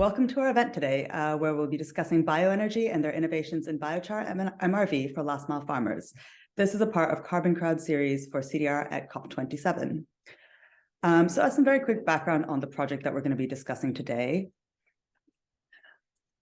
Welcome to our event today, where we'll be discussing bioenergy and their innovations in biochar and MRV for last mile farmers. This is a part of Carbon Crowd series for CDR at COP27. So as some very quick background on the project that we're going to be discussing today.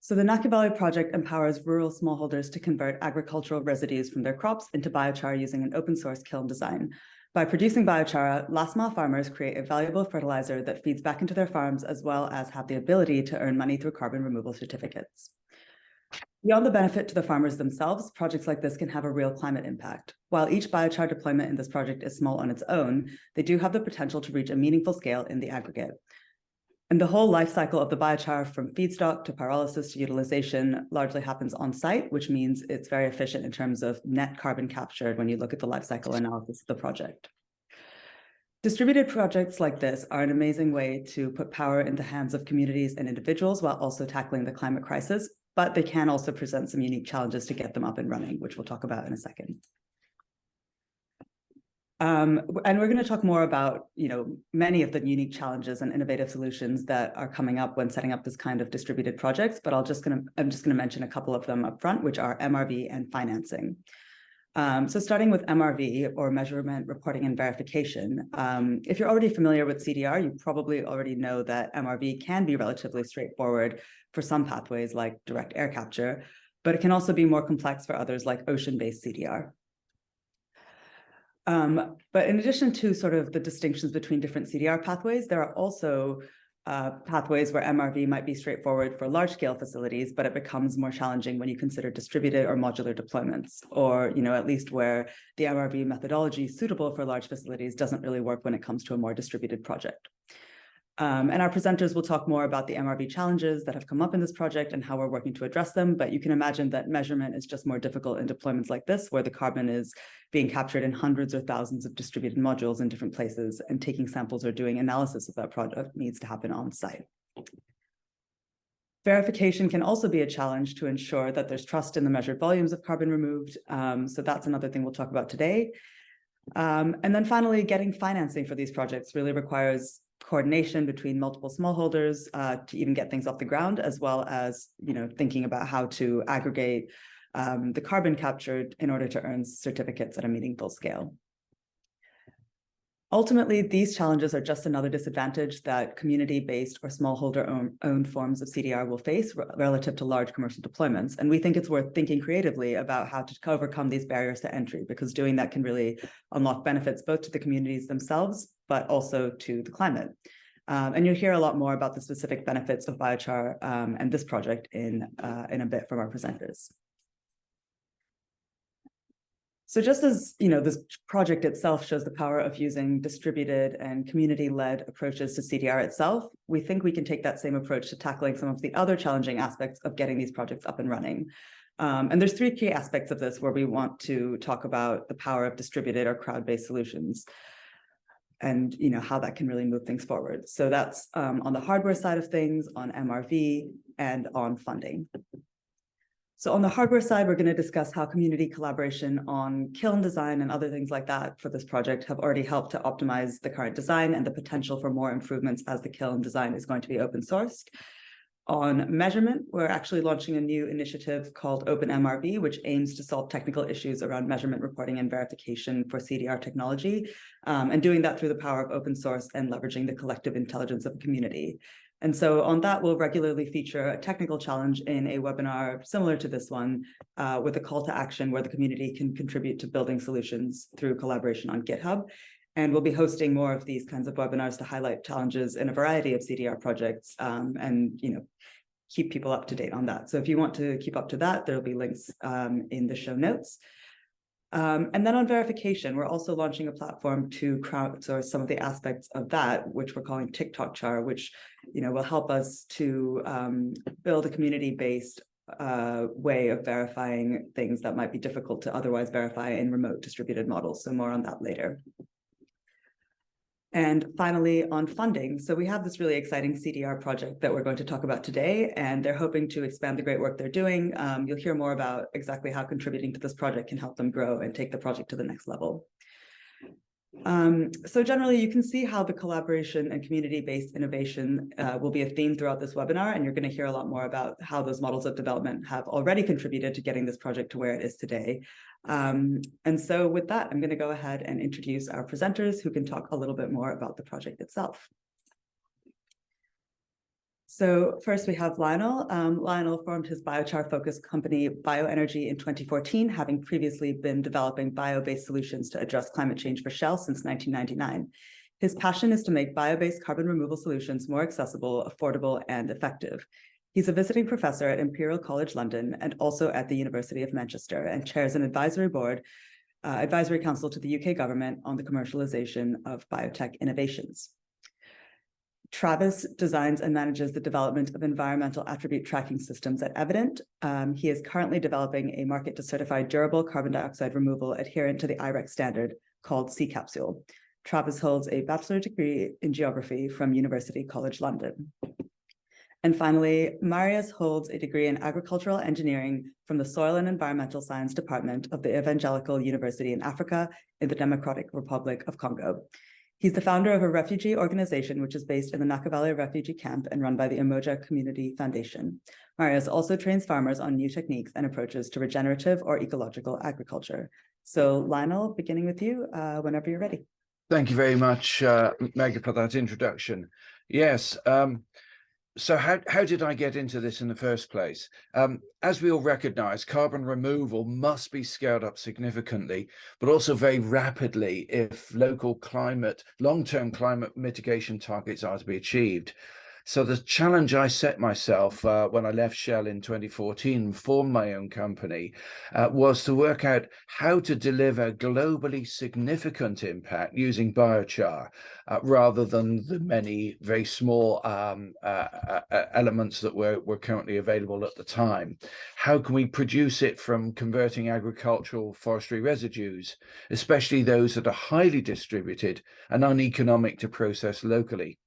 So the Nakivale project empowers rural smallholders to convert agricultural residues from their crops into biochar using an open source kiln design. By producing biochar, last mile farmers create a valuable fertilizer that feeds back into their farms, as well as have the ability to earn money through carbon removal certificates. Beyond the benefit to the farmers themselves, projects like this can have a real climate impact. While each biochar deployment in this project is small on its own, they do have the potential to reach a meaningful scale in the aggregate. And the whole life cycle of the biochar, from feedstock to pyrolysis to utilization, largely happens on site, which means it's very efficient in terms of net carbon captured when you look at the life cycle analysis of the project. Distributed projects like this are an amazing way to put power in the hands of communities and individuals while also tackling the climate crisis, but they can also present some unique challenges to get them up and running, which we'll talk about in a second. And we're going to talk more about, many of the unique challenges and innovative solutions that are coming up when setting up this kind of distributed projects, but I'm just going to mention a couple of them up front, which are MRV and financing. So starting with MRV, or measurement, reporting, and verification. If you're already familiar with CDR, you probably already know that MRV can be relatively straightforward for some pathways like direct air capture, but it can also be more complex for others like ocean-based CDR. But in addition to sort of the distinctions between different CDR pathways, there are also pathways where MRV might be straightforward for large-scale facilities, but it becomes more challenging when you consider distributed or modular deployments, or at least where the MRV methodology suitable for large facilities doesn't really work when it comes to a more distributed project. And our presenters will talk more about the MRV challenges that have come up in this project and how we're working to address them, but you can imagine that measurement is just more difficult in deployments like this, where the carbon is being captured in hundreds or thousands of distributed modules in different places, and taking samples or doing analysis of that product needs to happen on site. Verification can also be a challenge to ensure that there's trust in the measured volumes of carbon removed. So that's another thing we'll talk about today. And then finally, getting financing for these projects really requires coordination between multiple smallholders to even get things off the ground, as well as thinking about how to aggregate the carbon captured in order to earn certificates at a meaningful scale. Ultimately, these challenges are just another disadvantage that community-based or smallholder-owned forms of CDR will face relative to large commercial deployments. And we think it's worth thinking creatively about how to overcome these barriers to entry, because doing that can really unlock benefits both to the communities themselves, but also to the climate. And you'll hear a lot more about the specific benefits of biochar and this project in a bit from our presenters. So just as this project itself shows the power of using distributed and community-led approaches to CDR itself, we think we can take that same approach to tackling some of the other challenging aspects of getting these projects up and running. And there's three key aspects of this where we want to talk about the power of distributed or crowd-based solutions, and how that can really move things forward. So that's on the hardware side of things, on MRV, and on funding. So on the hardware side, we're going to discuss how community collaboration on kiln design and other things like that for this project have already helped to optimize the current design and the potential for more improvements as the kiln design is going to be open sourced. On measurement, we're actually launching a new initiative called OpenMRV, which aims to solve technical issues around measurement, reporting, and verification for CDR technology, and doing that through the power of open source and leveraging the collective intelligence of the community. And so on that, we'll regularly feature a technical challenge in a webinar similar to this one, with a call to action where the community can contribute to building solutions through collaboration on GitHub. And we'll be hosting more of these kinds of webinars to highlight challenges in a variety of CDR projects, and keep people up to date on that. So if you want to keep up to that, there'll be links in the show notes. And then on verification, we're also launching a platform to crowdsource some of the aspects of that, which we're calling TikTokchar, which will help us to build a community-based way of verifying things that might be difficult to otherwise verify in remote distributed models. So more on that later. And finally, on funding. So we have this really exciting CDR project that we're going to talk about today, and they're hoping to expand the great work they're doing. You'll hear more about exactly how contributing to this project can help them grow and take the project to the next level. So generally, you can see how the collaboration and community-based innovation will be a theme throughout this webinar, and you're going to hear a lot more about how those models of development have already contributed to getting this project to where it is today. And so with that, I'm going to go ahead and introduce our presenters who can talk a little bit more about the project itself. So first we have Lionel. Lionel formed his biochar-focused company Bionergy in 2014, having previously been developing bio-based solutions to address climate change for Shell since 1999. His passion is to make bio-based carbon removal solutions more accessible, affordable, and effective. He's a visiting professor at Imperial College London and also at the University of Manchester, and chairs an advisory council to the UK government on the commercialization of biotech innovations. Travis designs and manages the development of environmental attribute tracking systems at Evident. He is currently developing a market to certify durable carbon dioxide removal adherent to the IREX standard called C-Capsule. Travis holds a bachelor's degree in geography from University College London. And finally, Marius holds a degree in agricultural engineering from the Soil and Environmental Science Department of the Evangelical University in Africa in the Democratic Republic of Congo. He's the founder of a refugee organization, which is based in the Nakivale refugee camp and run by the Umoja Community Foundation. Marius also trains farmers on new techniques and approaches to regenerative or ecological agriculture. So Lionel, beginning with you, whenever you're ready. Thank you very much, Maggie, for that introduction. Yes. So how did I get into this in the first place? As we all recognize, carbon removal must be scaled up significantly, but also very rapidly if long-term climate mitigation targets are to be achieved. So the challenge I set myself when I left Shell in 2014 and formed my own company was to work out how to deliver globally significant impact using biochar rather than the many very small elements that were currently available at the time. How can we produce it from converting agricultural forestry residues, especially those that are highly distributed and uneconomic to process locally?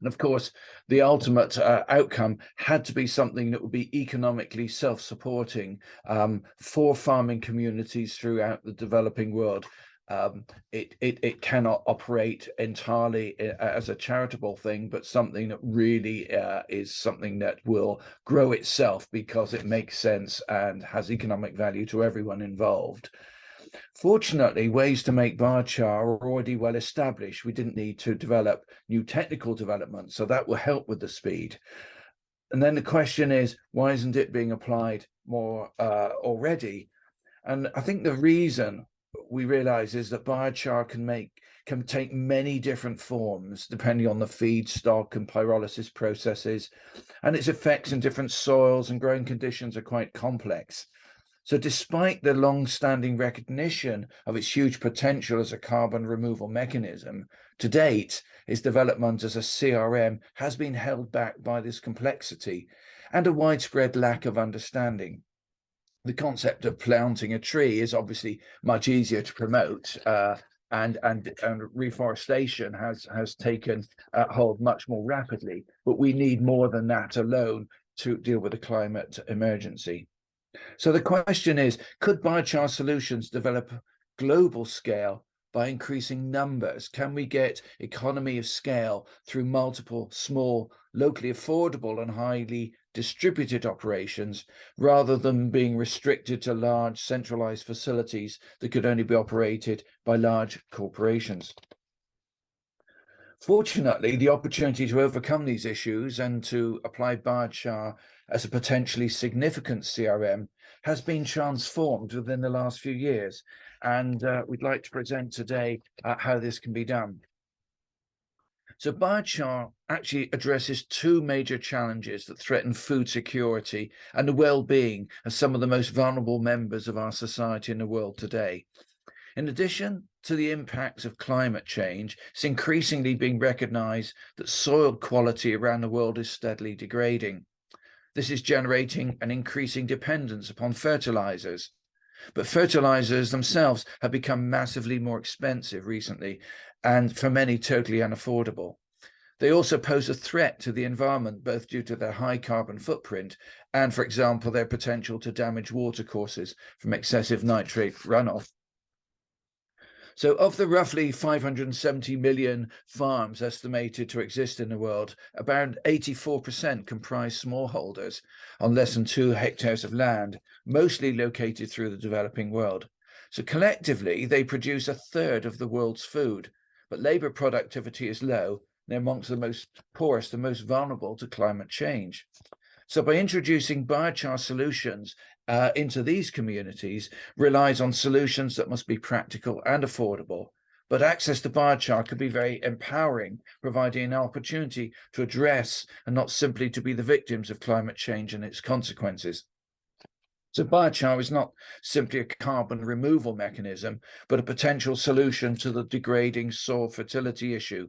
And of course, the ultimate outcome had to be something that would be economically self-supporting for farming communities throughout the developing world. It cannot operate entirely as a charitable thing, but something that really is something that will grow itself because it makes sense and has economic value to everyone involved. Fortunately, ways to make biochar are already well established. We didn't need to develop new technical development, so that will help with the speed. And then the question is, why isn't it being applied more already? And I think the reason we realize is that biochar can take many different forms depending on the feedstock and pyrolysis processes, and its effects in different soils and growing conditions are quite complex. So despite the long-standing recognition of its huge potential as a carbon removal mechanism, to date, its development as a CRM has been held back by this complexity and a widespread lack of understanding. The concept of planting a tree is obviously much easier to promote, and reforestation has taken hold much more rapidly, but we need more than that alone to deal with the climate emergency. So the question is, could biochar solutions develop global scale by increasing numbers? Can we get economy of scale through multiple small, locally affordable and highly distributed operations rather than being restricted to large centralized facilities that could only be operated by large corporations? Fortunately, the opportunity to overcome these issues and to apply biochar as a potentially significant CRM has been transformed within the last few years, and we'd like to present today how this can be done. So biochar actually addresses two major challenges that threaten food security and the well-being of some of the most vulnerable members of our society in the world today. In addition to the impacts of climate change, it's increasingly being recognized that soil quality around the world is steadily degrading. This is generating an increasing dependence upon fertilizers. But fertilizers themselves have become massively more expensive recently, and for many totally unaffordable. They also pose a threat to the environment, both due to their high carbon footprint and, for example, their potential to damage watercourses from excessive nitrate runoff. So of the roughly 570 million farms estimated to exist in the world, about 84% comprise smallholders on less than 2 hectares of land, mostly located through the developing world. So collectively, they produce a third of the world's food, but labor productivity is low. They're amongst the most poorest and most vulnerable to climate change. So by introducing biochar solutions into these communities relies on solutions that must be practical and affordable. But access to biochar could be very empowering, providing an opportunity to address and not simply to be the victims of climate change and its consequences. So biochar is not simply a carbon removal mechanism, but a potential solution to the degrading soil fertility issue.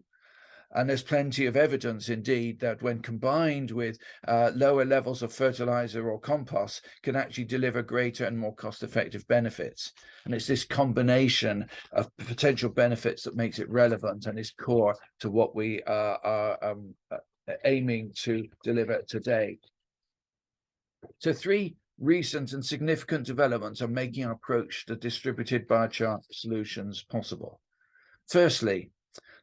And there's plenty of evidence, indeed, that when combined with lower levels of fertilizer or compost, can actually deliver greater and more cost-effective benefits. And it's this combination of potential benefits that makes it relevant and is core to what we are aiming to deliver today. So 3 recent and significant developments are making our approach to distributed biochar solutions possible. Firstly,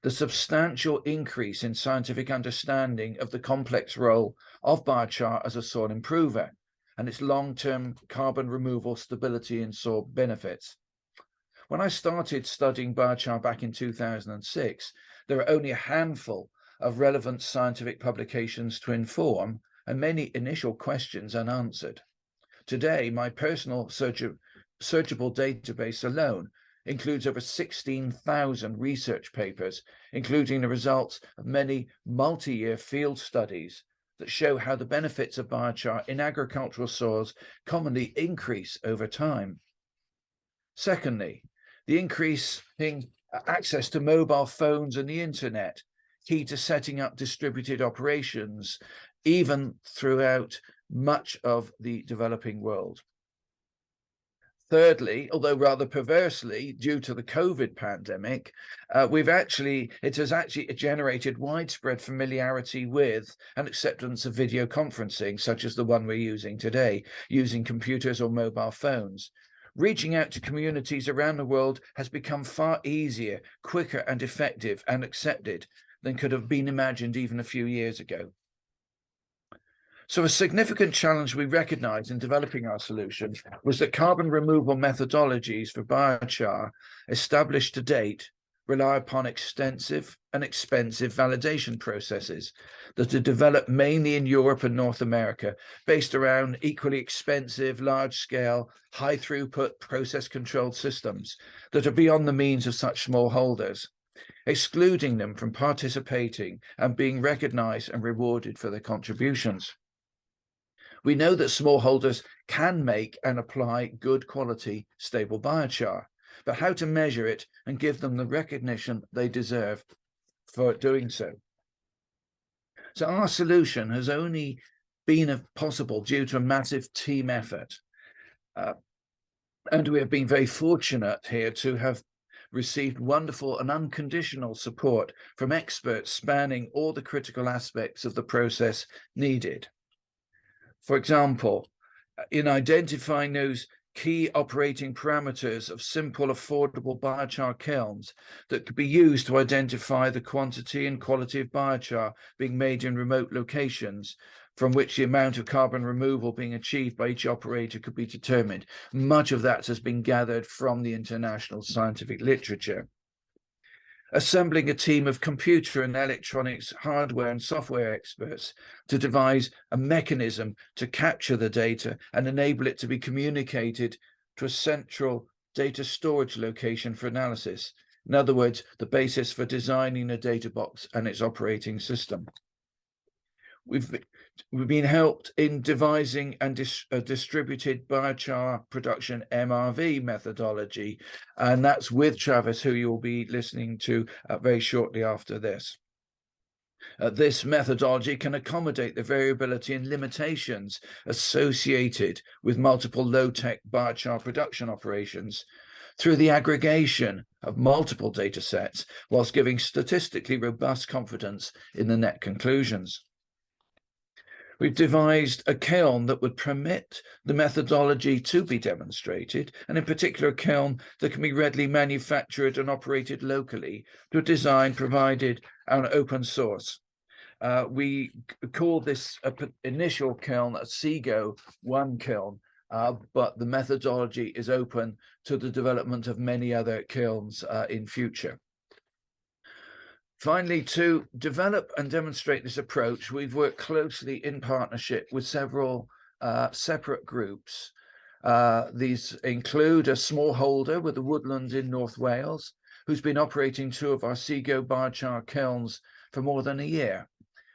the substantial increase in scientific understanding of the complex role of biochar as a soil improver and its long-term carbon removal, stability and soil benefits. When I started studying biochar back in 2006, there were only a handful of relevant scientific publications to inform and many initial questions unanswered. Today, my personal searchable database alone includes over 16,000 research papers, including the results of many multi-year field studies that show how the benefits of biochar in agricultural soils commonly increase over time. Secondly, the increasing access to mobile phones and the internet, key to setting up distributed operations, even throughout much of the developing world. Thirdly, although rather perversely, due to the COVID pandemic, it has actually generated widespread familiarity with and acceptance of video conferencing, such as the one we're using today, using computers or mobile phones. Reaching out to communities around the world has become far easier, quicker and effective and accepted than could have been imagined even a few years ago. So a significant challenge we recognized in developing our solution was that carbon removal methodologies for biochar established to date rely upon extensive and expensive validation processes that are developed mainly in Europe and North America, based around equally expensive, large-scale, high-throughput process-controlled systems that are beyond the means of such smallholders, excluding them from participating and being recognized and rewarded for their contributions. We know that smallholders can make and apply good quality, stable biochar, but how to measure it and give them the recognition they deserve for doing so. So our solution has only been possible due to a massive team effort. And we have been very fortunate here to have received wonderful and unconditional support from experts spanning all the critical aspects of the process needed. For example, in identifying those key operating parameters of simple, affordable biochar kilns that could be used to identify the quantity and quality of biochar being made in remote locations, from which the amount of carbon removal being achieved by each operator could be determined. Much of that has been gathered from the international scientific literature. Assembling a team of computer and electronics, hardware and software experts to devise a mechanism to capture the data and enable it to be communicated to a central data storage location for analysis. In other words, the basis for designing a data box and its operating system. We've been helped in devising and a distributed biochar production MRV methodology, and that's with Travis, who you'll be listening to very shortly after this. This methodology can accommodate the variability and limitations associated with multiple low-tech biochar production operations through the aggregation of multiple data sets, whilst giving statistically robust confidence in the net conclusions. We've devised a kiln that would permit the methodology to be demonstrated, and in particular a kiln that can be readily manufactured and operated locally to a design provided and open source. We call this initial kiln a SEGO 1 kiln, but the methodology is open to the development of many other kilns in future. Finally, to develop and demonstrate this approach, we've worked closely in partnership with several separate groups. These include a smallholder with the woodlands in North Wales, who's been operating 2 of our SEGO biochar kilns for more than a year,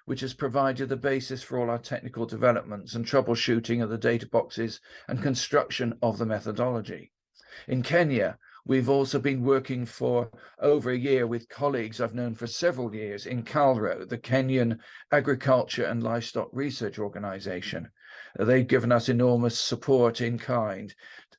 which has provided the basis for all our technical developments and troubleshooting of the data boxes and construction of the methodology. In Kenya, we've also been working for over a year with colleagues I've known for several years in KALRO, the Kenyan Agriculture and Livestock Research Organization. They've given us enormous support in kind.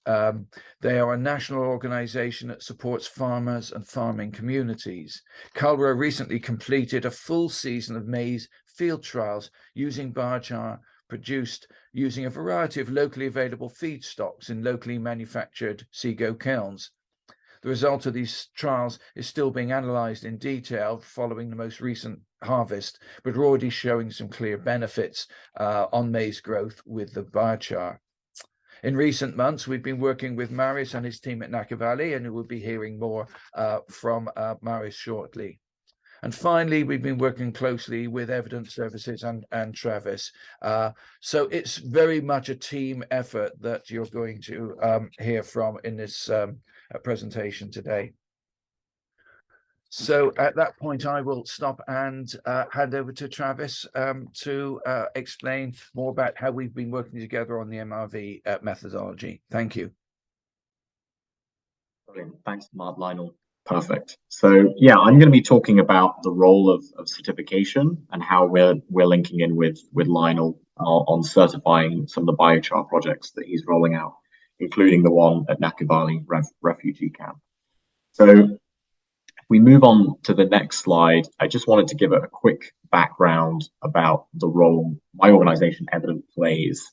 They are a national organization that supports farmers and farming communities. KALRO recently completed a full season of maize field trials using biochar produced using a variety of locally available feedstocks in locally manufactured SEGO kilns. The result of these trials is still being analysed in detail following the most recent harvest, but we're already showing some clear benefits on maize growth with the biochar. In recent months, we've been working with Marius and his team at Nakivale, and we'll be hearing more from Marius shortly. And finally, we've been working closely with Evidence Services and Travis. So it's very much a team effort that you're going to hear from in this presentation today. So at that point, I will stop and hand over to Travis to explain more about how we've been working together on the MRV methodology. Thank you. Brilliant. Thanks, Lionel. Perfect. So yeah, I'm going to be talking about the role of certification and how we're linking in with Lionel on certifying some of the biochar projects that he's rolling out, including the one at Nakivale refugee camp. So if we move on to the next slide, I just wanted to give a quick background about the role my organization Evident plays.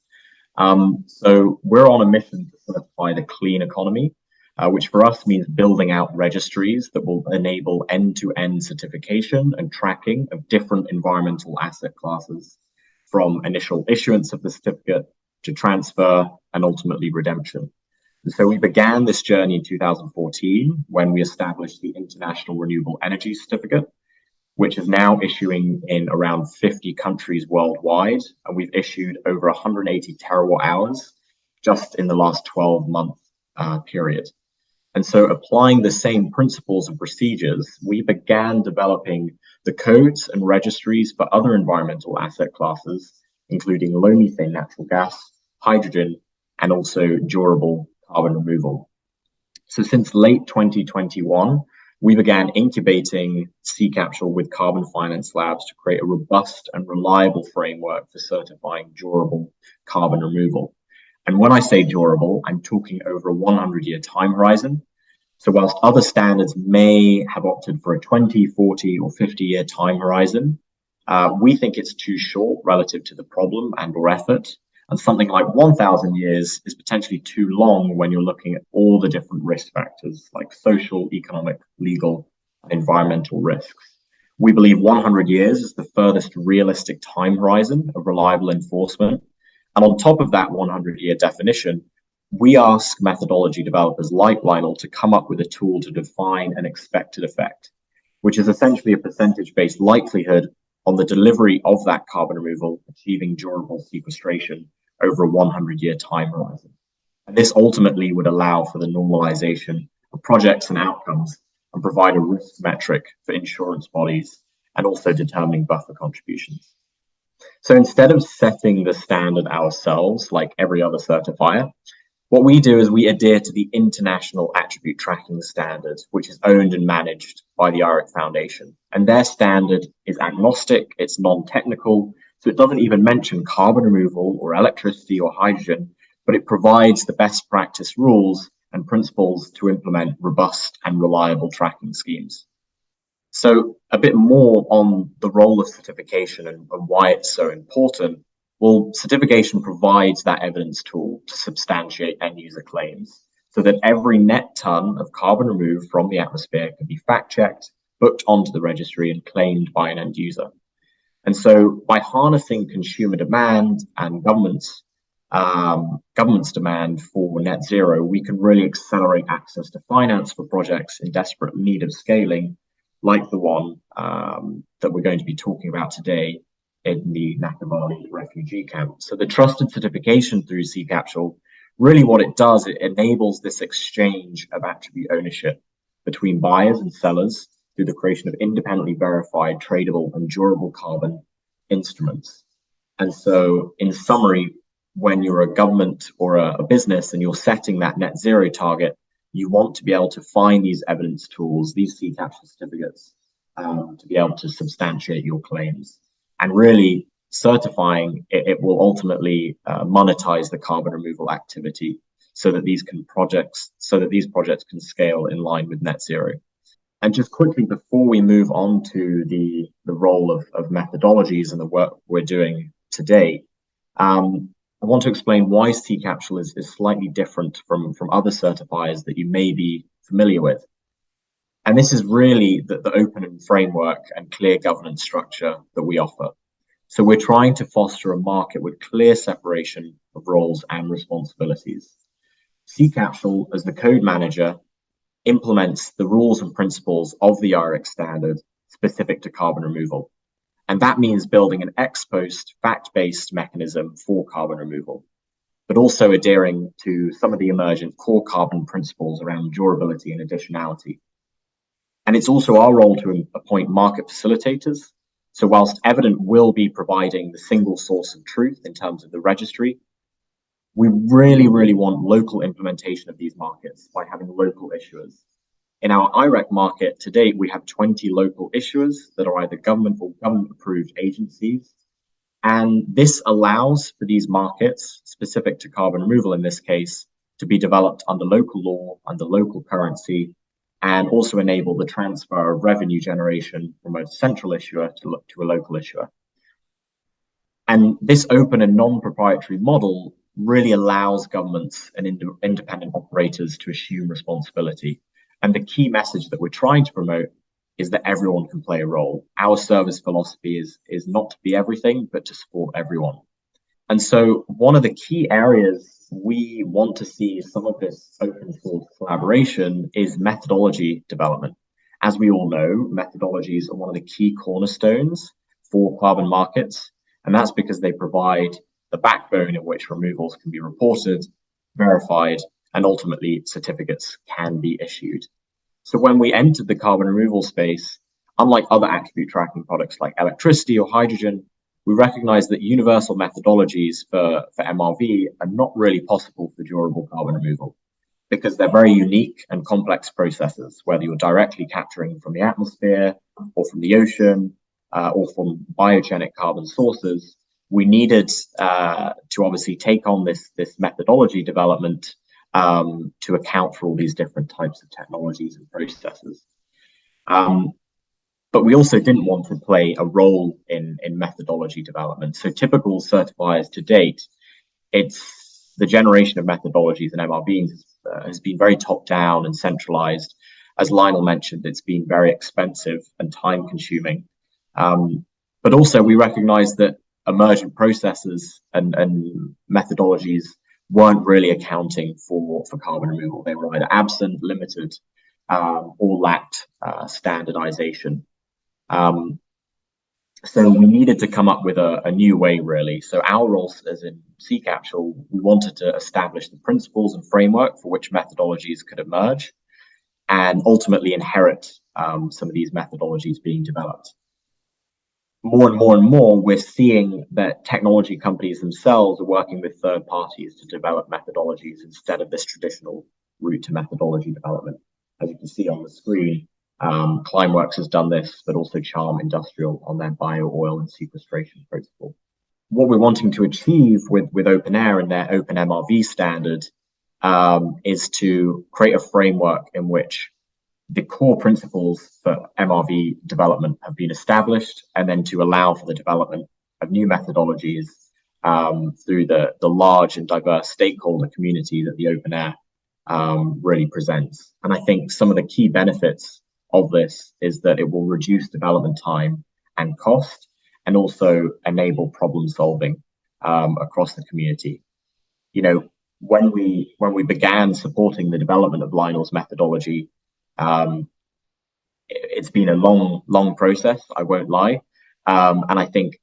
So we're on a mission to certify the clean economy, which for us means building out registries that will enable end-to-end certification and tracking of different environmental asset classes, from initial issuance of the certificate to transfer and ultimately redemption. And so we began this journey in 2014 when we established the International Renewable Energy Certificate, which is now issuing in around 50 countries worldwide. And we've issued over 180 terawatt hours just in the last 12-month period. And so applying the same principles and procedures, we began developing the codes and registries for other environmental asset classes, including low methane natural gas, hydrogen, and also durable carbon removal. So since late 2021, we began incubating C-Capsule with Carbon Finance Labs to create a robust and reliable framework for certifying durable carbon removal. And when I say durable, I'm talking over a 100-year time horizon. So whilst other standards may have opted for a 20, 40, or 50-year time horizon, we think it's too short relative to the problem and or effort. And something like 1,000 years is potentially too long when you're looking at all the different risk factors like social, economic, legal, and environmental risks. We believe 100 years is the furthest realistic time horizon of reliable enforcement. And on top of that 100-year definition, we ask methodology developers like Lionel to come up with a tool to define an expected effect, which is essentially a percentage-based likelihood on the delivery of that carbon removal achieving durable sequestration over a 100-year time horizon. And this ultimately would allow for the normalization of projects and outcomes and provide a risk metric for insurance bodies and also determining buffer contributions. So instead of setting the standard ourselves, like every other certifier, what we do is we adhere to the International Attribute Tracking Standard, which is owned and managed by the IRIC Foundation. And their standard is agnostic, it's non-technical, so it doesn't even mention carbon removal or electricity or hydrogen, but it provides the best practice rules and principles to implement robust and reliable tracking schemes. So a bit more on the role of certification and why it's so important. Well, certification provides that evidence tool to substantiate end user claims so that every net ton of carbon removed from the atmosphere can be fact checked, booked onto the registry, and claimed by an end user. And so by harnessing consumer demand and government's demand for net zero, we can really accelerate access to finance for projects in desperate need of scaling, like the one that we're going to be talking about today in the Nakivale refugee camp. So the trusted certification through C-Capsule, really what it does, it enables this exchange of attribute ownership between buyers and sellers through the creation of independently verified, tradable, and durable carbon instruments. And so, in summary, when you're a government or a business and you're setting that net zero target, you want to be able to find these evidence tools, these C-Capsule certificates, to be able to substantiate your claims. And really, certifying it will ultimately monetize the carbon removal activity so that these projects can scale in line with net zero. And just quickly, before we move on to the role of methodologies and the work we're doing today, I want to explain why C-Capsule is slightly different from other certifiers that you may be familiar with. And this is really the open framework and clear governance structure that we offer. So we're trying to foster a market with clear separation of roles and responsibilities. C-Capsule, as the code manager, implements the rules and principles of the IREX standard specific to carbon removal. And that means building an ex post fact-based mechanism for carbon removal, but also adhering to some of the emergent core carbon principles around durability and additionality. And it's also our role to appoint market facilitators. So whilst Evident will be providing the single source of truth in terms of the registry, we really, really want local implementation of these markets by having local issuers. In our IREC market to date, we have 20 local issuers that are either government or government-approved agencies. And this allows for these markets, specific to carbon removal in this case, to be developed under local law, under local currency, and also enable the transfer of revenue generation from a central issuer to a local issuer. And this open and non-proprietary model really allows governments and independent operators to assume responsibility. And the key message that we're trying to promote is that everyone can play a role. Our service philosophy is not to be everything, but to support everyone. And so one of the key areas we want to see some of this open source collaboration is methodology development. As we all know, methodologies are one of the key cornerstones for carbon markets, and that's because they provide the backbone in which removals can be reported, verified, and ultimately certificates can be issued. So when we entered the carbon removal space, unlike other attribute tracking products like electricity or hydrogen, we recognize that universal methodologies for MRV are not really possible for durable carbon removal because they're very unique and complex processes, whether you're directly capturing from the atmosphere or from the ocean or from biogenic carbon sources. We needed to obviously take on this methodology development to account for all these different types of technologies and processes. But we also didn't want to play a role in methodology development. So typical certifiers to date, it's the generation of methodologies and MRVs has been very top down and centralized. As Lionel mentioned, it's been very expensive and time consuming. But also we recognize that emergent processes and methodologies weren't really accounting for carbon removal. They were either absent, limited, or lacked standardization. So we needed to come up with a new way, really. So our role as in C-Capsule, we wanted to establish the principles and framework for which methodologies could emerge and ultimately inherit some of these methodologies being developed. More and more, we're seeing that technology companies themselves are working with third parties to develop methodologies instead of this traditional route to methodology development. As you can see on the screen, Climeworks has done this, but also Charm Industrial on their bio oil and sequestration protocol. What we're wanting to achieve with OpenAir and their Open MRV standard is to create a framework in which the core principles for MRV development have been established, and then to allow for the development of new methodologies through the large and diverse stakeholder community that the OpenAir really presents. And I think some of the key benefits of this is that it will reduce development time and cost, and also enable problem solving across the community. You know, when we began supporting the development of Lionel's methodology, it's been a long process, I won't lie. And I think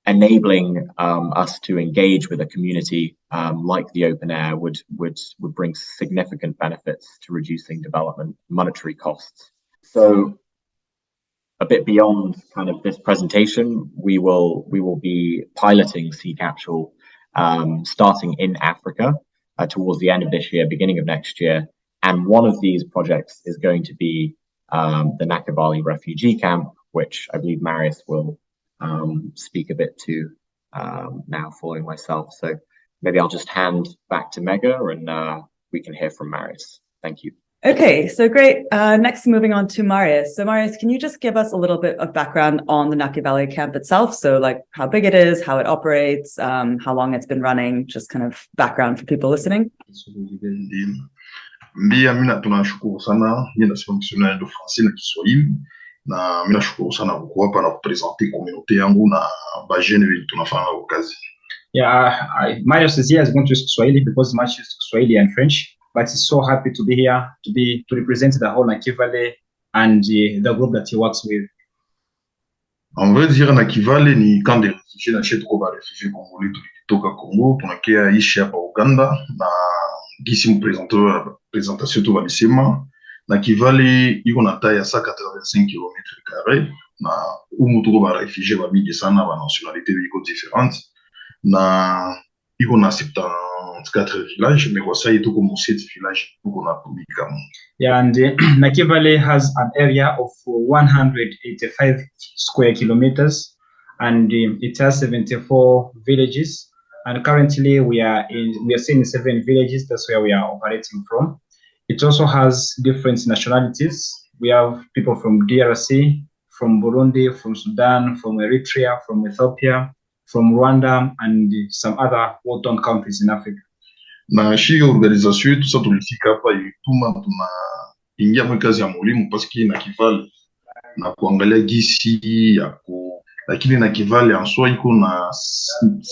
enabling us to engage with a community like the OpenAir would bring significant benefits to reducing development monetary costs. So a bit beyond kind of this presentation, we will be piloting C-Capsule starting in Africa towards the end of this year, beginning of next year. And one of these projects is going to be the Nakivale refugee camp, which I believe Marius will speak a bit to now following myself. So maybe I'll just hand back to Mega and we can hear from Marius. Thank you. Okay, so great. Next, moving on to Marius. So Marius, can you just give us a little bit of background on the Nakivale camp itself? So like how big it is, how it operates, how long it's been running, just kind of background for people listening. Mbia mina tunashukuru sana, mimi nasema mkisoma ndio Francais na Kiswahili, na mimi nashukuru sana kwa hapa na kupresenter community yangu na ba jeune wetu tunafanya kazi. Yeah, Marius is here is going to speak Swahili because Marius speaks Swahili and French, but he's so happy to be here to represent the whole Nakivale and the group that he works with. En vrai dire Nakivale ni camp de réfugiés na chetu kwa réfugiés congolais tulitoka Congo tunakia ishi hapa Uganda na gisi présentation tu walisema Nakivale iko na taille ya 185 km², na umu tuko ba réfugiés ba mingi sana ba nationalité biko différentes, na iko na 74 villages, mais kwa sasa tuko mu 7 villages tuko na publika. Yeah, and Nakivale has an area of 185 square kilometers, and it has 74 villages. And currently we are seeing 7 villages. That's where we are operating from. It also has different nationalities. We have people from DRC, from Burundi, from Sudan, from Eritrea, from Ethiopia, from Rwanda, and some other war-torn countries in Africa. Na shi organisation yetu sasa tulifika hapa ilituma tunaingia mwa kazi ya mwalimu paski Nakivale na kuangalia gisi yako, lakini Nakivale en soi iko na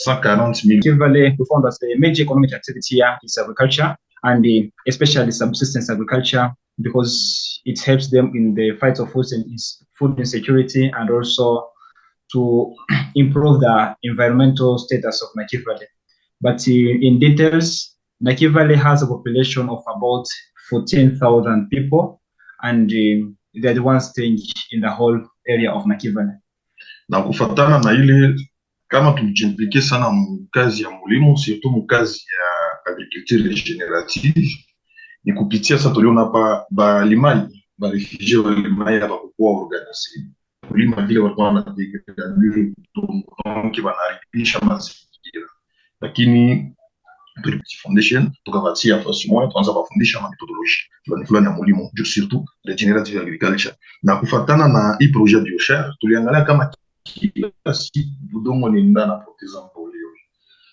140,000. Nakivale, we found that the major economic activity here is agriculture, and especially subsistence agriculture, because it helps them in the fight of food insecurity, and also to improve the environmental status of Nakivale. But in details, Nakivale has a population of about 14,000 people, and they're the ones staying in the whole area of Nakivale. Na kufatana na ile kama tulijimplike sana mkazi ya mulimo, surtout mkazi ya agriculture regenerative, ni kupitia sasa tuliona ba limai ba refugee wa limai hapa kwa organize kulima vile walikuwa wanategemea donc wanaribisha mazingira, lakini foundation tukapatia nafasi moja tuanza kufundisha methodology fulani ya mulimo juu surtout regenerative agriculture. Na kufatana na hii projet Biochar tuliangalia kama kila siku udongo ni ndana poteza mboleo,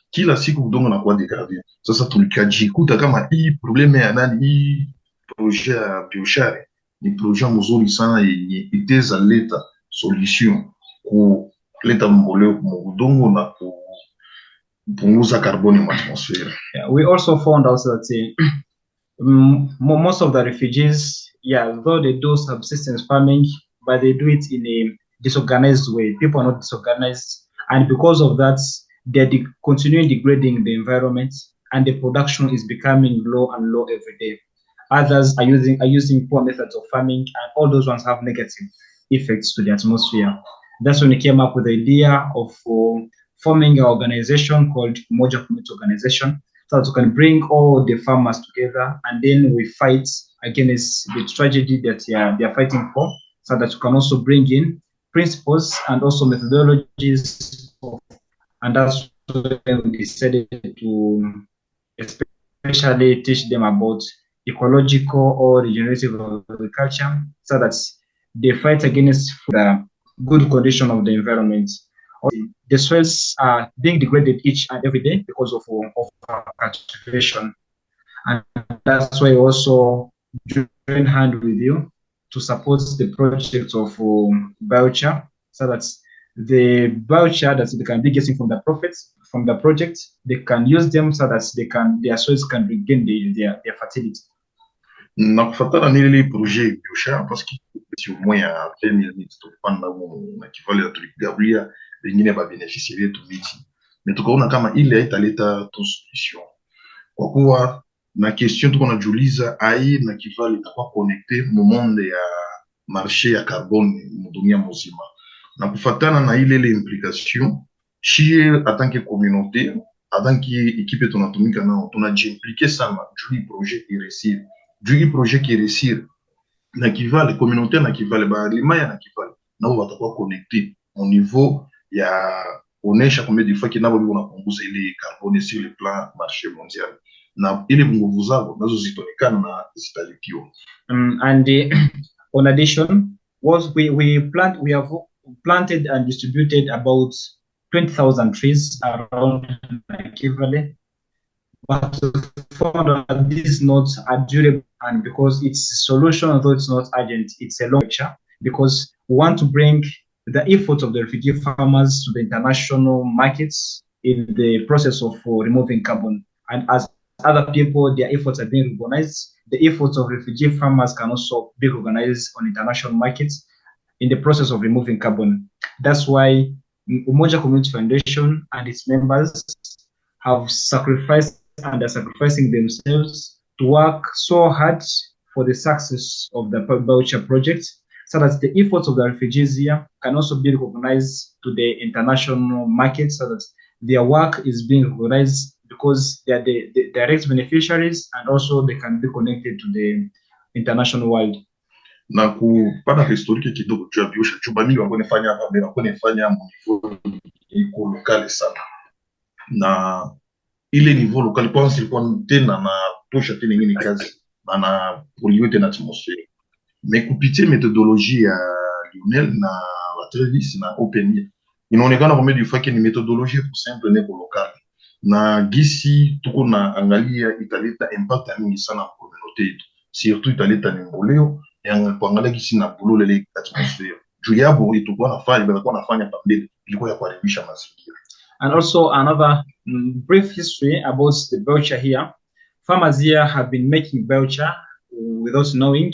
kila siku udongo na kuwa degradé. Sasa tulikajikuta kama hii probleme ya nani, hii projet ya Biochar ni projet mzuri sana yenye iteza leta solution ku leta mboleo mu udongo na kupunguza carbone in atmosphere. Yeah, we also found out that most of the refugees, though they do subsistence farming, but they do it in a disorganized way. People are not disorganized, and because of that, they're continuing degrading the environment, and the production is becoming low and low every day. Others are using poor methods of farming, and all those ones have negative effects to the atmosphere. That's when we came up with the idea of forming an organization called Moja Community Organization, so that we can bring all the farmers together, and then we fight against the tragedy that they are fighting for, so that we can also bring in principles and also methodologies and that's when we decided to especially teach them about ecological or regenerative agriculture, so that they fight against the good condition of the environment. The soils are being degraded each and every day because of cultivation. And that's why also join hand with you to support the project of biochar, so that the biochar that they can be getting from the profits from the project, they can use them so that their soils can regain their fertility. Na kufatana na ile projet Biochar parce que si au moins ya 2000 tupanda Nakivale ya tuligabria wengine ba beneficiaire yetu miti, mais tukaona kama ile haitaleta tu solution kwa kuwa na question tuko najiuliza ai Nakivale itakuwa connecté mu monde ya marché ya carbone mu dunia mzima, na kufatana na ile implication chie en tant que communauté, en tant que équipe tunatumika nao tunajiimpliquer sana juu projet iresir juu projet kiresir Nakivale communauté Nakivale balima ya Nakivale nao watakuwa connecté au niveau ya onesha combien de fois kinabo biko napunguza ile carbone sur le plan marché mondial na ile nguvu zao nazo zitaonekana na zitalipiwa. And on addition, we have planted and distributed about 20,000 trees around Nakivale, but found that this is not durable, and because it's a solution, although it's not urgent, it's a long picture, because we want to bring the effort of the refugee farmers to the international markets in the process of removing carbon. And as other people, their efforts are being recognized, the efforts of refugee farmers can also be recognized on international markets in the process of removing carbon. That's why Umoja Community Foundation and its members have sacrificed and are sacrificing themselves to work so hard for the success of the Biochar project, so that the efforts of the refugees here can also be recognized to the international market, so that their work is being recognized because they are the direct beneficiaries, and also they can be connected to the international world. Na kupana historiki kidogo juu ya Biochar, chuba mingi wako nefanya hapa mbele, wako nefanya mnivo iko lokale sana, na ile niveau lokale kwa ilikuwa tena na tosha tena ngine kazi na polluer tena atmosphere, mais kupitia methodologie ya Lionel na Travis na OpenAir inaonekana kwa medi fake ni methodologie pour simple ne lokale, na gisi tuko na angalia italeta impact mingi sana kwa communauté yetu, surtout italeta ni mboleo ya kuangalia gisi na bulule ile atmosphere juu ya bori tulikuwa nafanya pambele ilikuwa ya kuharibisha mazingira. And also another brief history about the biochar here. Farmers here have been making biochar without knowing,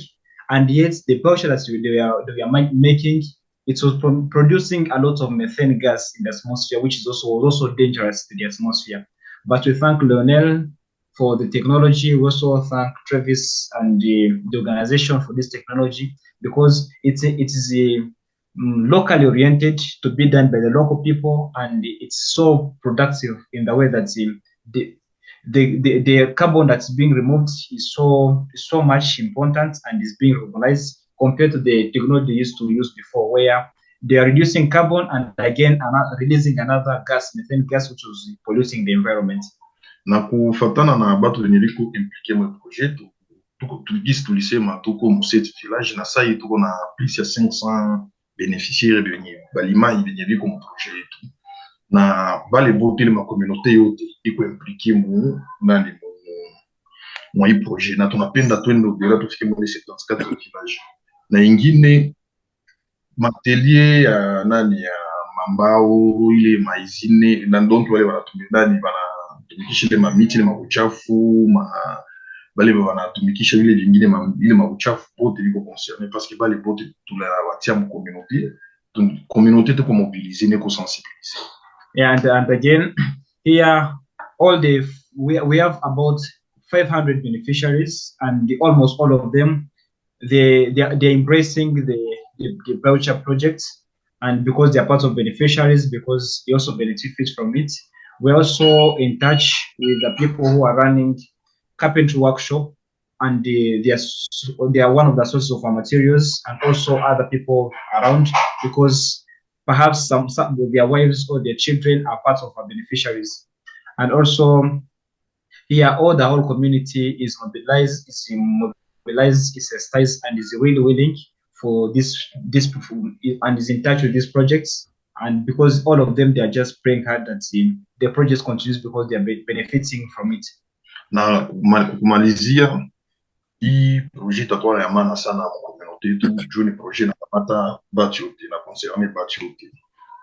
and yet the biochar that they are making, it was producing a lot of methane gas in the atmosphere, which is also dangerous to the atmosphere. But we thank Lionel for the technology. We also thank Travis and the organization for this technology, because it is locally oriented, to be done by the local people, and it's so productive in the way that the carbon that's being removed is so much important and is being recognized compared to the technology they used to use before, where they are reducing carbon and again releasing another gas, methane gas, which was polluting the environment. Na kufatana na batu wenye liko implike mwe projet tuko tulisema tuko mu 7 village na sai tuko na plus ya 500 bénéficiaires benye balima benye biko mu projet yetu, na bale bote ma communauté yote iko impliqué mu nani mu hii projet, na tunapenda twende bila tufike mu 74 village, na ingine matelier ya nani ya mambao ile maizine, na donc wale wanatumia ndani tumikisha ile mamiti ile mauchafu bale wanatumikisha ile vingine ile mauchafu bote biko concerné, parce que bale bote tunawatia mu communauté tuko mobiliser ne ko sensibiliser. And again here we have about 500 beneficiaries, and almost all of them they're embracing the Biochar project, and because they are part of beneficiaries, because they also benefit from it. We're also in touch with the people who are running carpentry workshop, and they are one of the sources of our materials, and also other people around, because perhaps some their wives or their children are part of our beneficiaries. And also here the whole community is mobilized, is sensitized, and is really willing for this and is in touch with these projects, And because all of them, they are just praying hard that the project continues because they are benefiting from it. Na kumalizia hii projet itakuwa ya maana sana kwa communauté yetu juu ni projet nakamata batu yote na concerne batu yote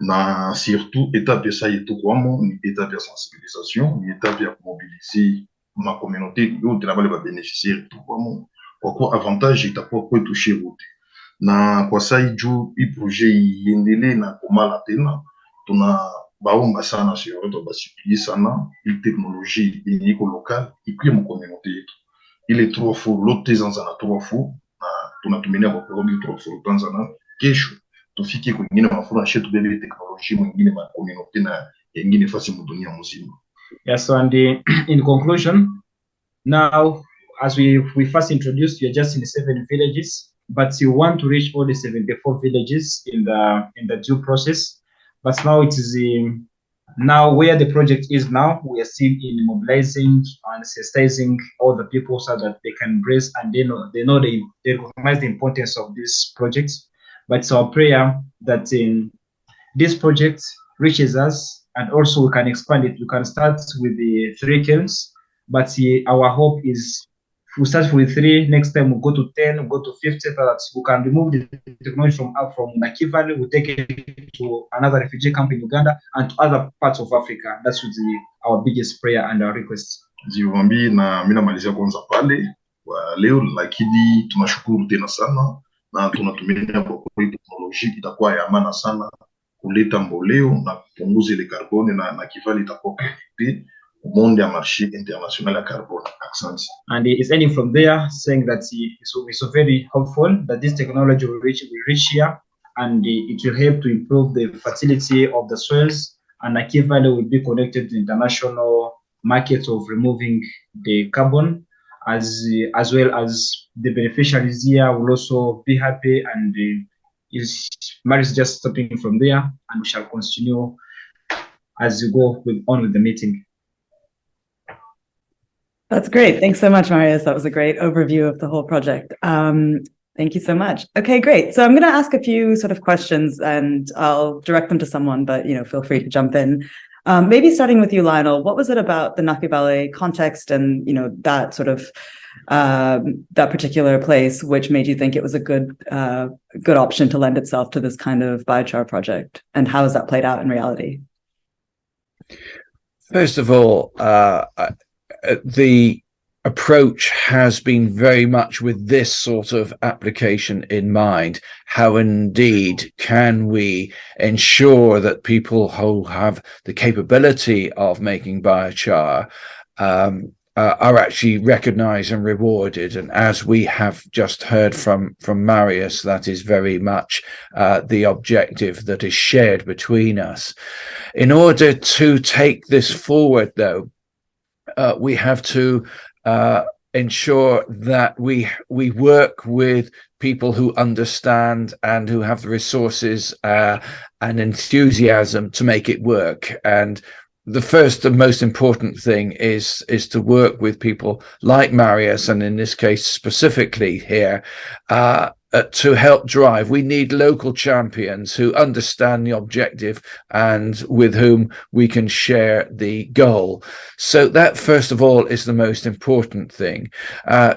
na surtout étape esa yetu kwamo ni étape ya sensibilisation ni étape ya kumobiliser ma communauté yote na bale babénéficiaire tu kwamo kwa kuwa avantage itakuwa kwetu shie wote na kwa sai juu hii projet iendelee na komala tena tuna baomba sana sio to basipili sana hii teknolojia yenye iko local ikuye mu communauté yetu ile 3 fu lote zanza na 3 fu na tunatumia kwa programu 3 fu Tanzania kesho tufike kwingine mafuna shetu bebe teknolojia mwingine ma communauté na yengine fasi mu dunia mzima. Yes, so and in conclusion, now as we first introduced, you're just in 7 villages, but you want to reach all the 74 villages in the due process. But now it is now where the project is now, we are still in mobilizing and sensitizing all the people so that they can embrace and they recognize the importance of this project. But it's our prayer that this project reaches us and also we can expand it. We can start with the 3 kilns, but our hope is we start with 3, next time we'll go to 10, we'll go to 50, so that we can remove the technology from Nakivale, we'll take it to another refugee camp in Uganda and to other parts of Africa. That's our biggest prayer and our request. Ziwambi na mina malizia kwanza pale kwa leo, lakini tunashukuru tena sana na tunatumia kwa teknolojia itakuwa ya maana sana kuleta mboleo na kupunguza ile carbone na Nakivale itakuwa connected monde à marché international à carbone. Accent. And he's ending from there saying that he's so very hopeful that this technology will reach here and it will help to improve the fertility of the soils and Nakivale will be connected to international markets of removing the carbon as well as the beneficiaries here will also be happy and his marriage is just stopping from there and we shall continue as we go on with the meeting. That's great. Thanks so much, Marius. That was a great overview of the whole project. Thank you so much. Okay, great. So I'm going to ask a few sort of questions and I'll direct them to someone, but feel free to jump in. Maybe starting with you, Lionel, what was it about the Nakivale context and that sort of that particular place which made you think it was a good option to lend itself to this kind of biochar project? And how has that played out in reality? First of all, the approach has been very much with this sort of application in mind. How indeed can we ensure that people who have the capability of making biochar are actually recognized and rewarded? And as we have just heard from Marius, that is very much the objective that is shared between us. In order to take this forward, though, we have to ensure that we work with people who understand and who have the resources and enthusiasm to make it work. And the first and most important thing is to work with people like Marius, and in this case specifically here, to help drive. We need local champions who understand the objective and with whom we can share the goal. So that, first of all, is the most important thing.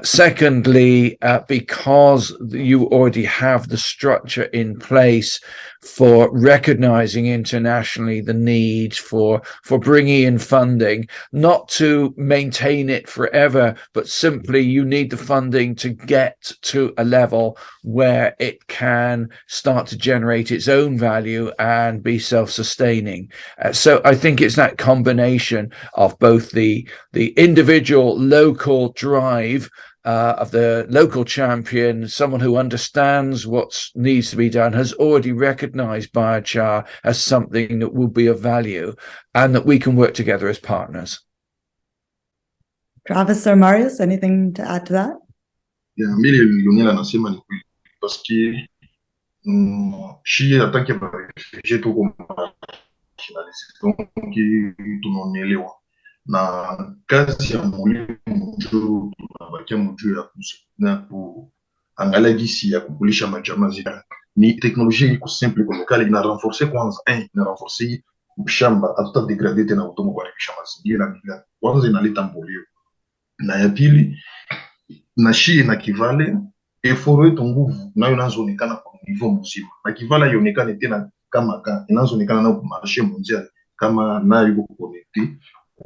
Secondly, because you already have the structure in place for recognizing internationally the need for bringing in funding, not to maintain it forever, but simply you need the funding to get to a level where it can start to generate its own value and be self-sustaining. So I think it's that combination of both the individual local drive of the local champion, someone who understands what needs to be done, has already recognized biochar as something that will be of value, and that we can work together as partners. Travis or Marius, anything to add to that? Yeah, mimi Lionel anasema ni kweli parce que shi atake refugee tuko donc tunaelewa na kazi ya mwalimu juu tunabakia mjuu ya kuangalia jinsi ya kukulisha majamaa zile ni teknolojia iko simple kwa lokali, ina renforce kwanza, ina renforce shamba, hatuta degrade tena utomo kuharibisha mazingira, bila kwanza inaleta mboleo, na ya pili na shie na Kivale effort yetu nguvu nayo inazoonekana kwa niveau mzima, na Kivale haionekane tena kama inazoonekana na marché mondial kama nayo iko connecté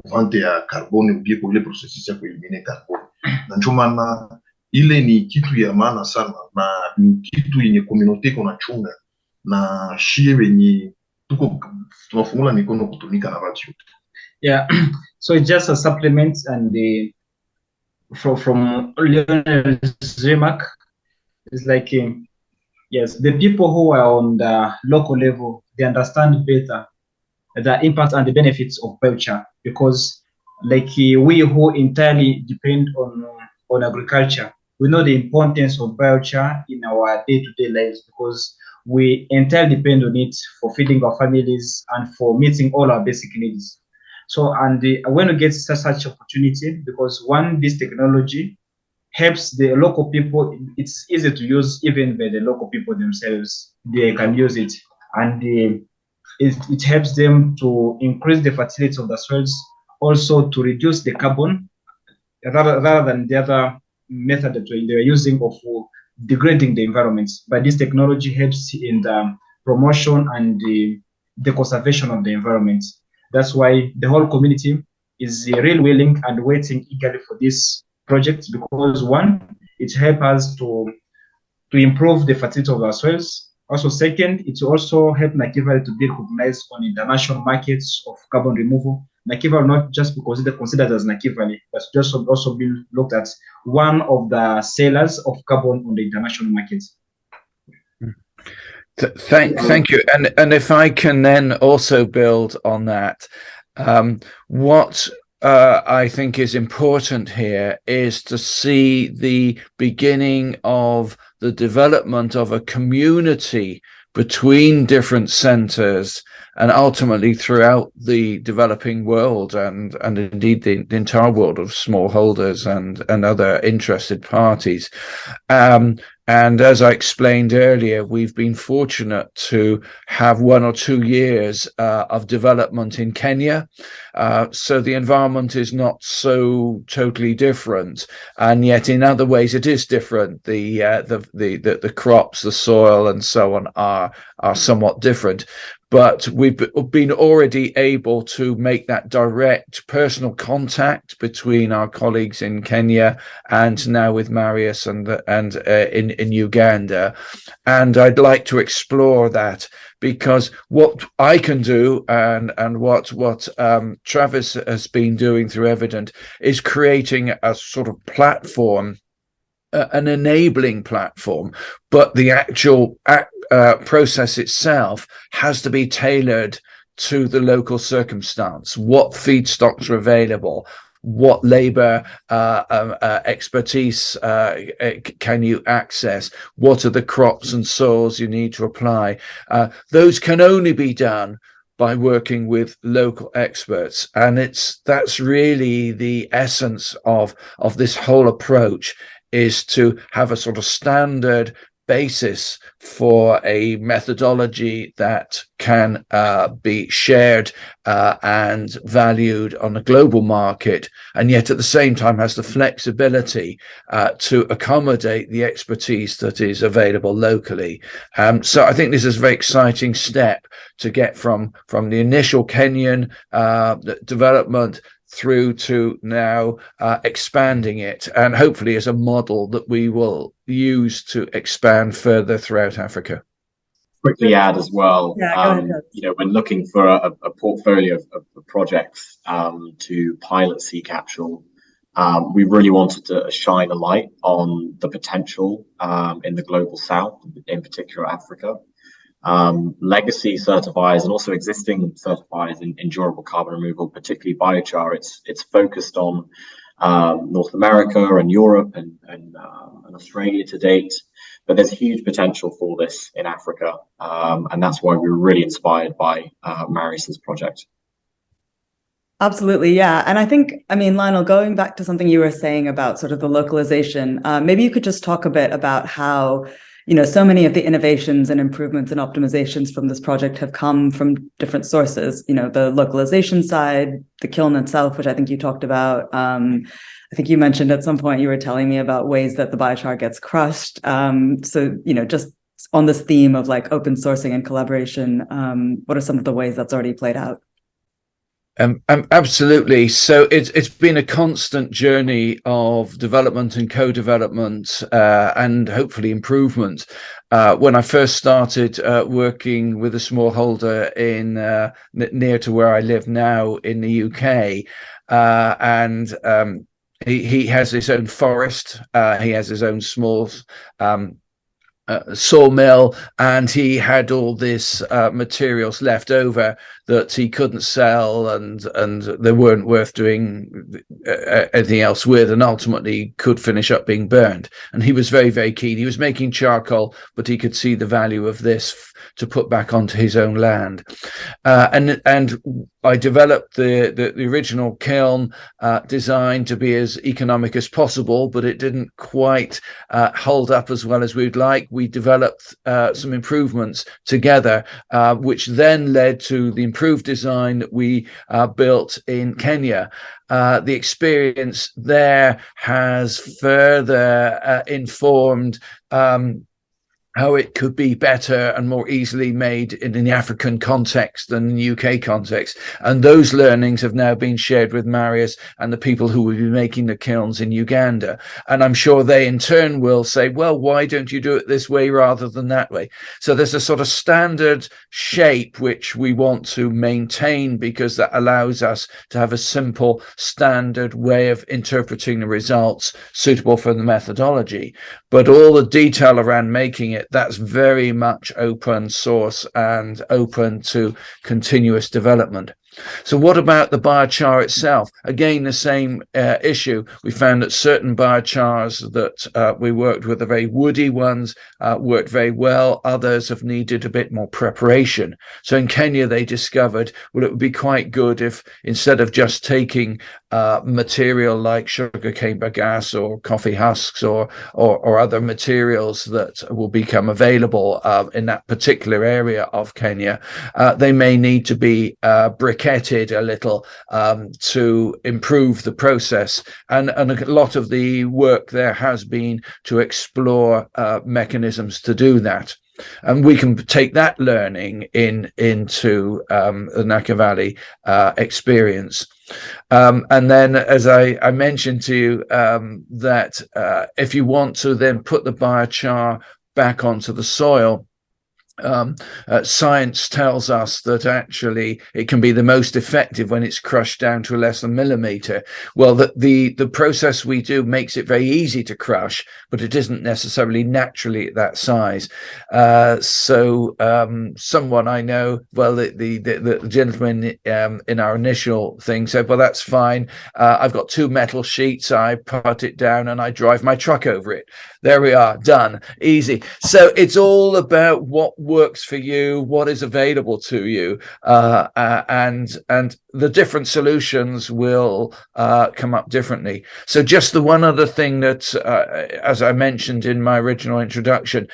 vente ya carbone ou bien kwa ile processus ya kuelimine carbone, na ndio maana ile ni kitu ya maana sana, na ni kitu yenye community kuna chunga, na shie wenye tuko tunafungula mikono kutumika na watu. Yeah, so it's just a supplement, and from Lionel's remark, it's like yes, the people who are on the local level, they understand better the impact and the benefits of biochar, because like we who entirely depend on agriculture, we know the importance of biochar in our day-to-day lives, because we entirely depend on it for feeding our families and for meeting all our basic needs. So, and when we get such opportunity, because one, this technology helps the local people, it's easy to use even by the local people themselves, they can use it, and it helps them to increase the fertility of the soils, also to reduce the carbon, rather than the other method that they're using of degrading the environment. But this technology helps in the promotion and the conservation of the environment. That's why the whole community is really willing and waiting eagerly for this project, because one, it helps us to improve the fertility of our soils. Also, second, it also helps Nakivale to be recognized on international markets of carbon removal. Nakivale not just because it's considered as Nakivale, but just also being looked at one of the sellers of carbon on the international market. Thank you. And if I can then also build on that, what I think is important here is to see the beginning of the development of a community between different centers and ultimately throughout the developing world, and indeed the entire world of smallholders and other interested parties. And as I explained earlier, we've been fortunate to have 1 or 2 years of development in Kenya. So the environment is not so totally different, and yet in other ways it is different. The crops, the soil, and so on are somewhat different. But we've been already able to make that direct personal contact between our colleagues in Kenya and now with Marius and in Uganda. And I'd like to explore that, because what I can do and what Travis has been doing through Evident is creating a sort of platform, an enabling platform, but the actual process itself has to be tailored to the local circumstance. What feedstocks are available? What labor expertise can you access? What are the crops and soils you need to apply? Those can only be done by working with local experts, and that's really the essence of this whole approach, is to have a sort of standard basis for a methodology that can be shared and valued on a global market, and yet at the same time has the flexibility to accommodate the expertise that is available locally. So I think this is a very exciting step to get from the initial Kenyan development through to now expanding it, and hopefully as a model that we will use to expand further throughout Africa. Quickly add as well, Yeah, go ahead. we're looking for a portfolio of projects to pilot C-Capsule. We really wanted to shine a light on the potential in the global south, in particular Africa. Legacy certifiers and also existing certifiers in durable carbon removal, particularly biochar, it's focused on North America and Europe and Australia to date, but there's huge potential for this in Africa, and that's why we were really inspired by Marius's project. Absolutely, yeah. And I think, I mean, Lionel, going back to something you were saying about sort of the localization, maybe you could just talk a bit about how, so many of the innovations and improvements and optimizations from this project have come from different sources, the localization side, the kiln itself, which I think you talked about. I think you mentioned at some point, you were telling me about ways that the biochar gets crushed. So, just on this theme of like open sourcing and collaboration, what are some of the ways that's already played out? Absolutely. So it's been a constant journey of development and co-development and hopefully improvement. When I first started working with a smallholder in near to where I live now in the UK, and he has his own forest. He has his own small sawmill, and he had all this materials left over that he couldn't sell, and they weren't worth doing anything else with, and ultimately could finish up being burned. And he was very, very keen. He was making charcoal, but he could see the value of this to put back onto his own land. And I developed the original kiln designed to be as economic as possible, but it didn't quite hold up as well as we'd like. We developed some improvements together, which then led to the improved design that we built in Kenya. The experience there has further informed how it could be better and more easily made in the African context than the UK context. And those learnings have now been shared with Marius and the people who will be making the kilns in Uganda. And I'm sure they in turn will say, well, why don't you do it this way rather than that way? So there's a sort of standard shape which we want to maintain, because that allows us to have a simple standard way of interpreting the results suitable for the methodology. But all the detail around making it, that's very much open source and open to continuous development. So what about the biochar itself? Again, the same issue. We found that certain biochars that we worked with, the very woody ones, worked very well. Others have needed a bit more preparation. So in Kenya, they discovered, well, it would be quite good if instead of just taking material like sugarcane bagasse or coffee husks or other materials that will become available in that particular area of Kenya, they may need to be briquetted a little to improve the process. And a lot of the work there has been to explore mechanisms to do that. And we can take that learning into the Nakivale experience. And then, as I mentioned to you, that if you want to then put the biochar back onto the soil, science tells us that actually it can be the most effective when it's crushed down to less than a millimeter. Well, the process we do makes it very easy to crush, but it isn't necessarily naturally at that size. So someone I know, well, the gentleman in our initial thing said, well, that's fine. I've got 2 metal sheets. I put it down and I drive my truck over it. There we are, done, easy. So it's all about what works for you, what is available to you, and the different solutions will come up differently. So just the one other thing that, as I mentioned in my original introduction,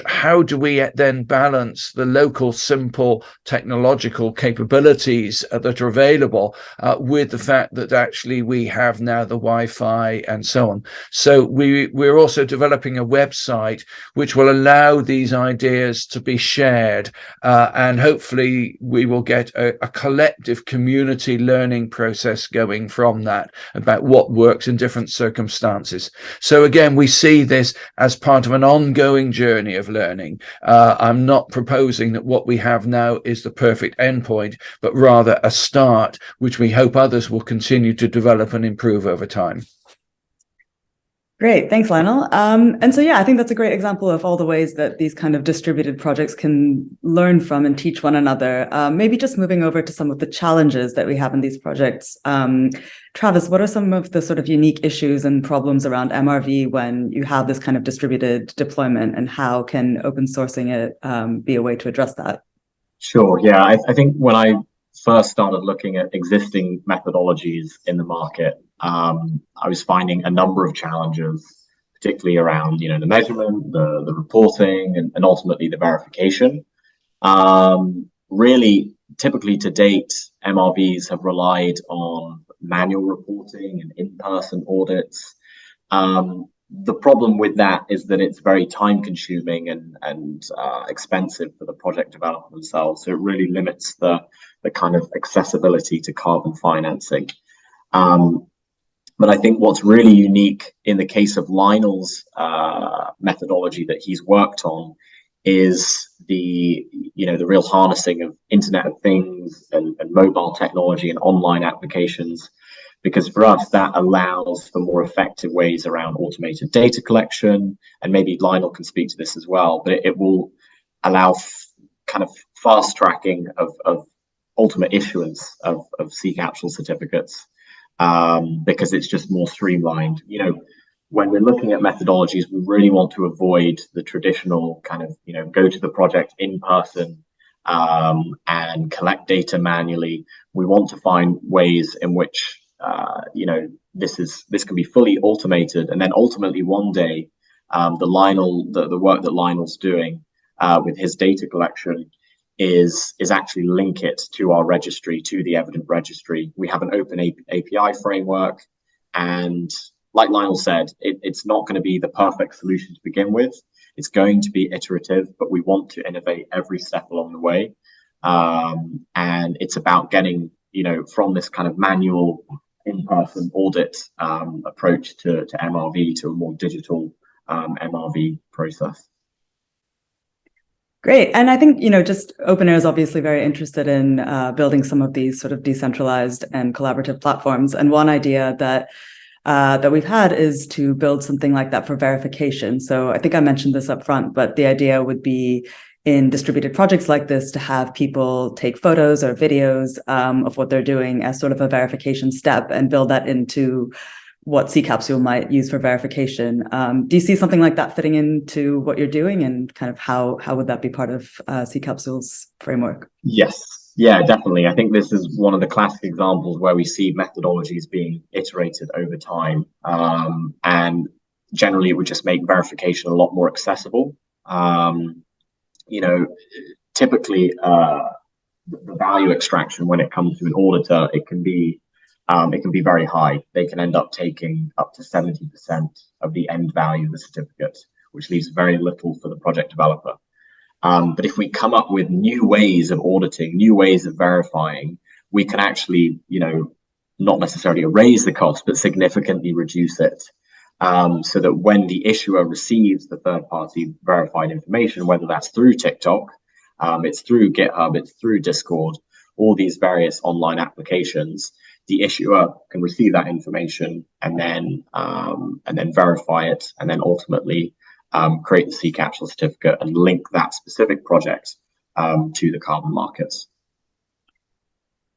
how do we then balance the local simple technological capabilities that are available with the fact that actually we have now the Wi-Fi and so on. So we're also developing a website which will allow these ideas to be shared, and hopefully we will get a collective community learning process going from that about what works in different circumstances. So again, we see this as part of an ongoing journey of learning. I'm not proposing that what we have now is the perfect endpoint, but rather a start which we hope others will continue to develop and improve over time. Great, thanks, Lionel. And so, yeah, I think that's a great example of all the ways that these kind of distributed projects can learn from and teach one another. Maybe just moving over to some of the challenges that we have in these projects. Travis, what are some of the sort of unique issues and problems around MRV when you have this kind of distributed deployment, and how can open sourcing it be a way to address that? Sure, yeah, I think when I first started looking at existing methodologies in the market, I was finding a number of challenges, particularly around, you know, the measurement, the reporting, and ultimately the verification. Really, typically to date, MRVs have relied on manual reporting and in-person audits. The problem with that is that it's very time-consuming and expensive for the project developer themselves. So it really limits the kind of accessibility to carbon financing. But I think what's really unique in the case of Lionel's methodology that he's worked on is the real harnessing of Internet of Things and mobile technology and online applications, because for us that allows for more effective ways around automated data collection, and maybe Lionel can speak to this as well, but it will allow kind of fast tracking of ultimate issuance of C-Capsule certificates, because it's just more streamlined. You know, when we're looking at methodologies, we really want to avoid the traditional kind of, you know, go to the project in person and collect data manually. We want to find ways in which you know, this can be fully automated, and then ultimately one day the work that Lionel's doing with his data collection is actually link it to our registry, to the evident registry. We have an open API framework, and like Lionel said, it's not going to be the perfect solution to begin with. It's going to be iterative, but we want to innovate every step along the way. And it's about getting, you know, from this kind of manual in-person audit approach to MRV to a more digital MRV process. Great. And I think, you know, just OpenAir is obviously very interested in building some of these sort of decentralized and collaborative platforms. And one idea that we've had is to build something like that for verification. So I think I mentioned this up front, but the idea would be in distributed projects like this to have people take photos or videos of what they're doing as sort of a verification step and build that into what C-Capsule might use for verification. Do you see something like that fitting into what you're doing, and kind of how would that be part of C-Capsule's framework? Yes. Yeah, definitely. I think this is one of the classic examples where we see methodologies being iterated over time. And generally it would just make verification a lot more accessible. You know, typically the value extraction when it comes to an auditor, it can be very high. They can end up taking up to 70% of the end value of the certificate, which leaves very little for the project developer. But if we come up with new ways of auditing, new ways of verifying, we can actually, you know, not necessarily erase the cost, but significantly reduce it. So that when the issuer receives the third-party verified information, whether that's through TikTok, it's through GitHub, it's through Discord, all these various online applications, the issuer can receive that information and then verify it, and then ultimately create the C-Capsule certificate and link that specific project to the carbon markets.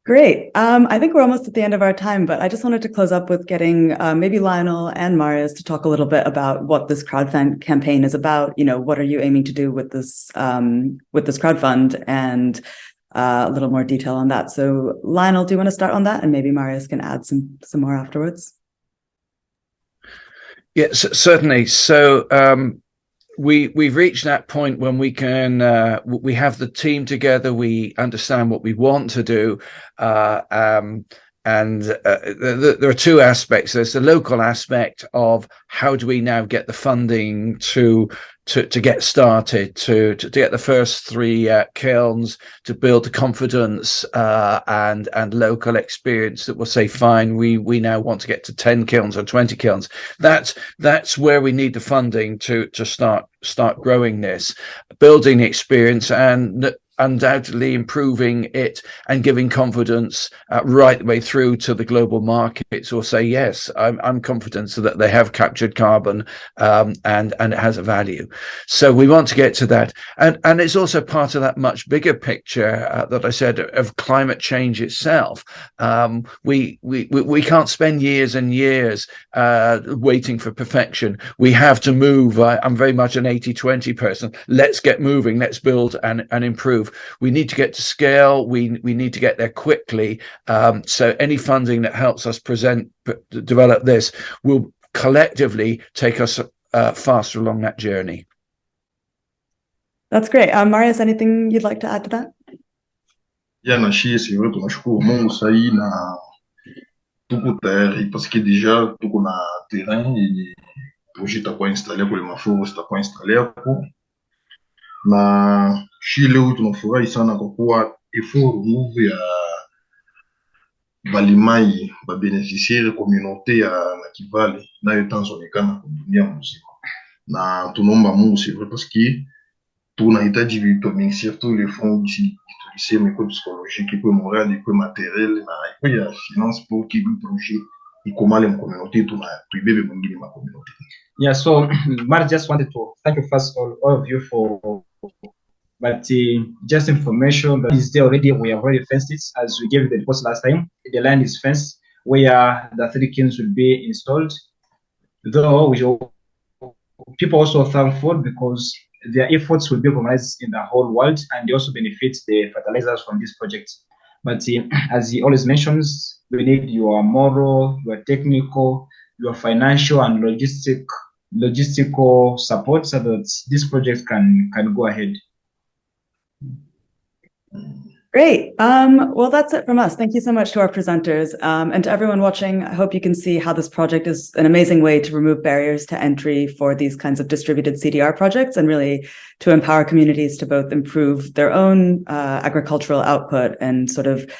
Great. I think we're almost at the end of our time, but I just wanted to close up with getting maybe Lionel and Marius to talk a little bit about what this crowdfund campaign is about. You know, what are you aiming to do with this crowdfund, and a little more detail on that. So Lionel, do you want to start on that, and maybe Marius can add some more afterwards? Yes, certainly. So we've reached that point when we can we have the team together, we understand what we want to do, and there are two aspects. There's the local aspect of how do we now get the funding to get started, to get the first 3 kilns, to build the confidence and local experience that will say, fine, we now want to get to 10 kilns or 20 kilns. That's where we need the funding to start growing this, building experience, and undoubtedly improving it and giving confidence right the way through to the global markets, or say, yes, I'm confident so that they have captured carbon and it has a value. So we want to get to that, and it's also part of that much bigger picture that I said of climate change itself. We can't spend years and years waiting for perfection. We have to move. I'm very much an 80-20 person. Let's get moving. Let's build and improve. We need to get to scale. We need to get there quickly. So any funding that helps us develop this will collectively take us faster along that journey. That's great. Marius, anything you'd like to add to that? Ya na shie c'est vrai tunashukuru Mungu sahii na tuko tayari parce que déjà tuko na terrain yenye projet itakuwa installe kule maforo zitakuwa installe hapo, na shi leo tunafurahi sana kwa kuwa effort move ya balimai babeneficiaire communauté ya Nakivale nayo itaonekana kwa dunia mzima, na tunaomba Mungu c'est vrai parce que tunahitaji vitu mingi, surtout les fonds tulisema iko psychologique, iko moral, iko materiel na iko ya finance pour que le projet ikomale mu communauté tuibebe mwingine ma communauté. Yeah, so Mar just wanted to thank you first all of you for just information that is there already. We have already fenced it as we gave the report last time. The land is fenced where the 3 kilns will be installed. Though people also thankful because their efforts will be recognized in the whole world and they also benefit the fertilizers from this project. But as he always mentions, we need your moral, your technical, your financial and logistical support so that this project can go ahead. Great. Well, that's it from us. Thank you so much to our presenters and to everyone watching. I hope you can see how this project is an amazing way to remove barriers to entry for these kinds of distributed CDR projects and really to empower communities to both improve their own agricultural output and sort of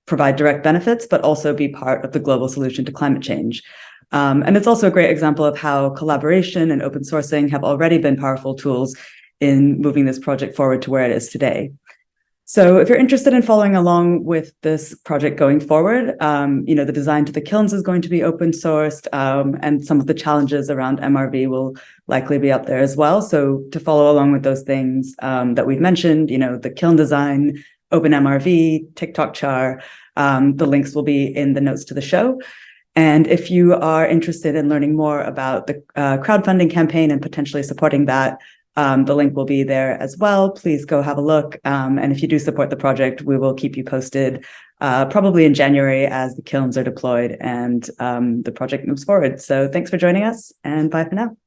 provide direct benefits, but also be part of the global solution to climate change. And it's also a great example of how collaboration and open sourcing have already been powerful tools in moving this project forward to where it is today. So if you're interested in following along with this project going forward, the design to the kilns is going to be open sourced, and some of the challenges around MRV will likely be up there as well. So to follow along with those things that we've mentioned, the kiln design, OpenMRV, TikTok char, the links will be in the notes to the show. And if you are interested in learning more about the crowdfunding campaign and potentially supporting that, the link will be there as well. Please go have a look. And if you do support the project, we will keep you posted probably in January as the kilns are deployed and the project moves forward. So thanks for joining us and bye for now.